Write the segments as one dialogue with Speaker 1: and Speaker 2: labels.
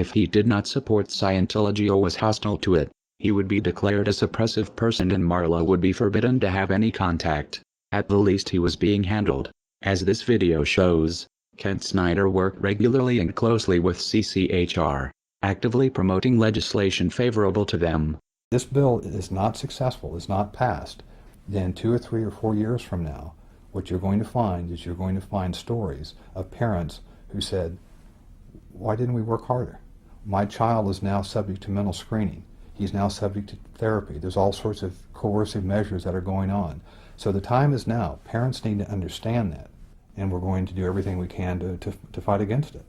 Speaker 1: If he did not support Scientology or was hostile to it, he would be declared a suppressive person and Marla would be forbidden to have any contact. At the least he was being handled. As this video shows, Kent Snyder worked regularly and closely with CCHR, actively promoting legislation favorable to them.
Speaker 2: This bill is not successful, is not passed, then 2 or 3 or 4 years from now, what you're going to find is you're going to find stories of parents who said, why didn't we work harder? My child is now subject to mental screening. He's now subject to therapy. There's all sorts of coercive measures that are going on. So the time is now. Parents need to understand that, and we're going to do everything we can to fight against it.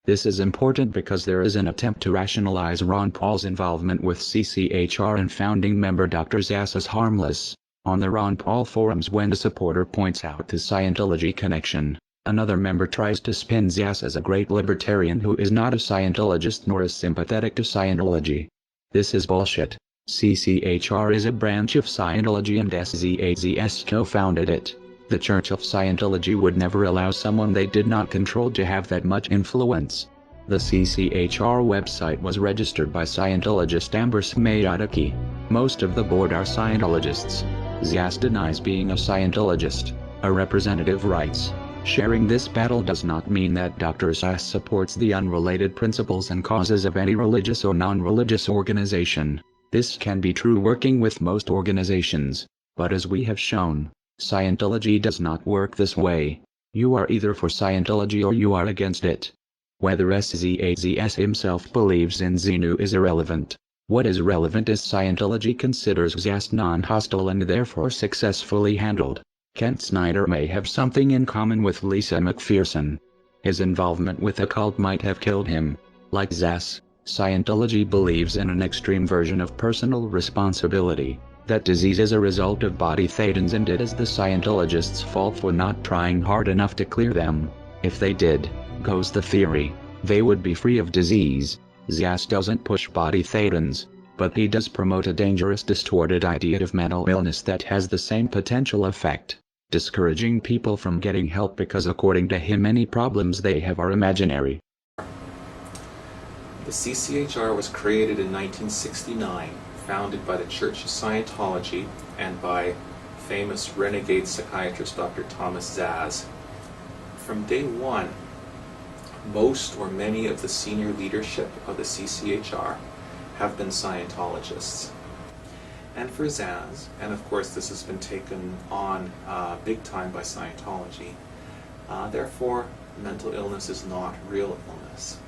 Speaker 1: This is important because there is an attempt to rationalize Ron Paul's involvement with CCHR and founding member Dr. Zass as harmless. On the Ron Paul forums, when a supporter points out the Scientology connection, another member tries to spin Zass as a great libertarian who is not a Scientologist nor is sympathetic to Scientology. This is bullshit. CCHR is a branch of Scientology and SZAZS co-founded it. The Church of Scientology would never allow someone they did not control to have that much influence. The CCHR website was registered by Scientologist Amber Smayataki. Most of the board are Scientologists. Zass denies being a Scientologist. A representative writes, sharing this battle does not mean that Dr. Zass supports the unrelated principles and causes of any religious or non-religious organization. This can be true working with most organizations, but as we have shown, Scientology does not work this way. You are either for Scientology or you are against it. Whether SZAZS himself believes in Xenu is irrelevant. What is relevant is Scientology considers Zass non-hostile and therefore successfully handled. Kent Snyder may have something in common with Lisa McPherson. His involvement with the cult might have killed him. Like Zass, Scientology believes in an extreme version of personal responsibility. That disease is a result of body thetans and it is the Scientologists' fault for not trying hard enough to clear them. If they did, goes the theory, they would be free of disease. Zass doesn't push body thetans, but he does promote a dangerous distorted idea of mental illness that has the same potential effect, discouraging people from getting help because according to him any problems they have are imaginary.
Speaker 3: The CCHR was created in 1969. Founded by the Church of Scientology and by famous renegade psychiatrist Dr. Thomas Zass. From day one, most or many of the senior leadership of the CCHR have been Scientologists. And for Zass, and of course this has been taken on big time by Scientology, therefore mental illness is not real illness.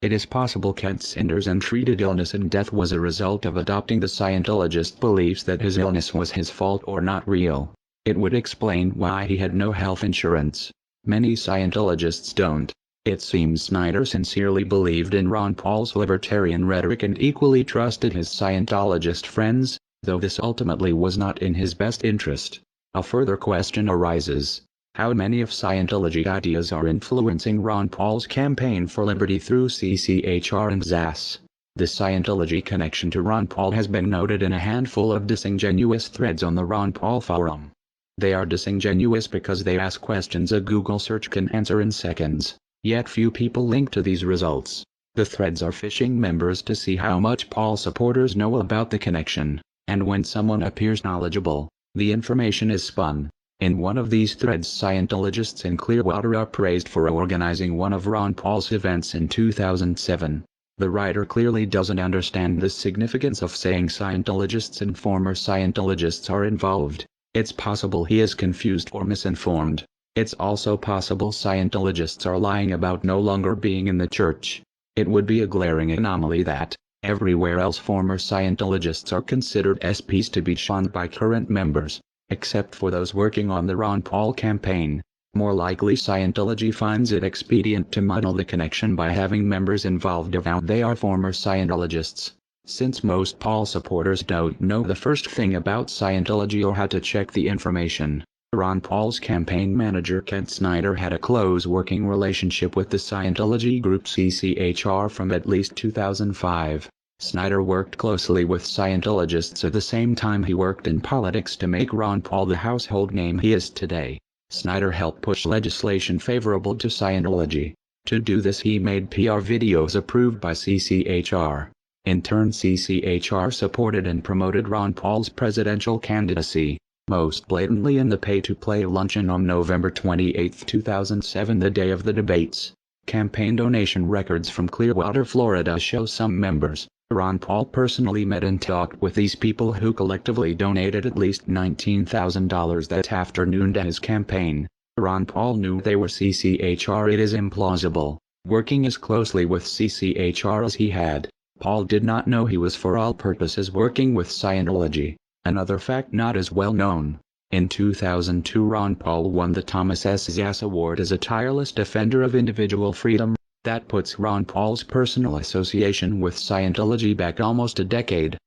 Speaker 1: It is possible Kent Snyder's untreated illness and death was a result of adopting the Scientologist beliefs that his illness was his fault or not real. It would explain why he had no health insurance. Many Scientologists don't. It seems Snyder sincerely believed in Ron Paul's libertarian rhetoric and equally trusted his Scientologist friends, though this ultimately was not in his best interest. A further question arises. How many of Scientology ideas are influencing Ron Paul's campaign for liberty through CCHR and Zass? The Scientology connection to Ron Paul has been noted in a handful of disingenuous threads on the Ron Paul forum. They are disingenuous because they ask questions a Google search can answer in seconds, yet few people link to these results. The threads are phishing members to see how much Paul supporters know about the connection, and when someone appears knowledgeable, the information is spun. In one of these threads, Scientologists in Clearwater are praised for organizing one of Ron Paul's events in 2007. The writer clearly doesn't understand the significance of saying Scientologists and former Scientologists are involved. It's possible he is confused or misinformed. It's also possible Scientologists are lying about no longer being in the church. It would be a glaring anomaly that, everywhere else former Scientologists are considered SPs to be shunned by current members, except for those working on the Ron Paul campaign. More likely Scientology finds it expedient to muddle the connection by having members involved avowed they are former Scientologists. Since most Paul supporters don't know the first thing about Scientology or how to check the information, Ron Paul's campaign manager Kent Snyder had a close working relationship with the Scientology group CCHR from at least 2005. Snyder worked closely with Scientologists at the same time he worked in politics to make Ron Paul the household name he is today. Snyder helped push legislation favorable to Scientology. To do this he made PR videos approved by CCHR. In turn CCHR supported and promoted Ron Paul's presidential candidacy, most blatantly in the pay-to-play luncheon on November 28, 2007, the day of the debates. Campaign donation records from Clearwater, Florida show some members, Ron Paul personally met and talked with these people who collectively donated at least $19,000 that afternoon to his campaign. Ron Paul knew they were CCHR. It is implausible, working as closely with CCHR as he had. Paul did not know he was for all purposes working with Scientology. Another fact not as well known. In 2002 Ron Paul won the Thomas S. Zass Award as a tireless defender of individual freedom. That puts Ron Paul's personal association with Scientology back almost a decade.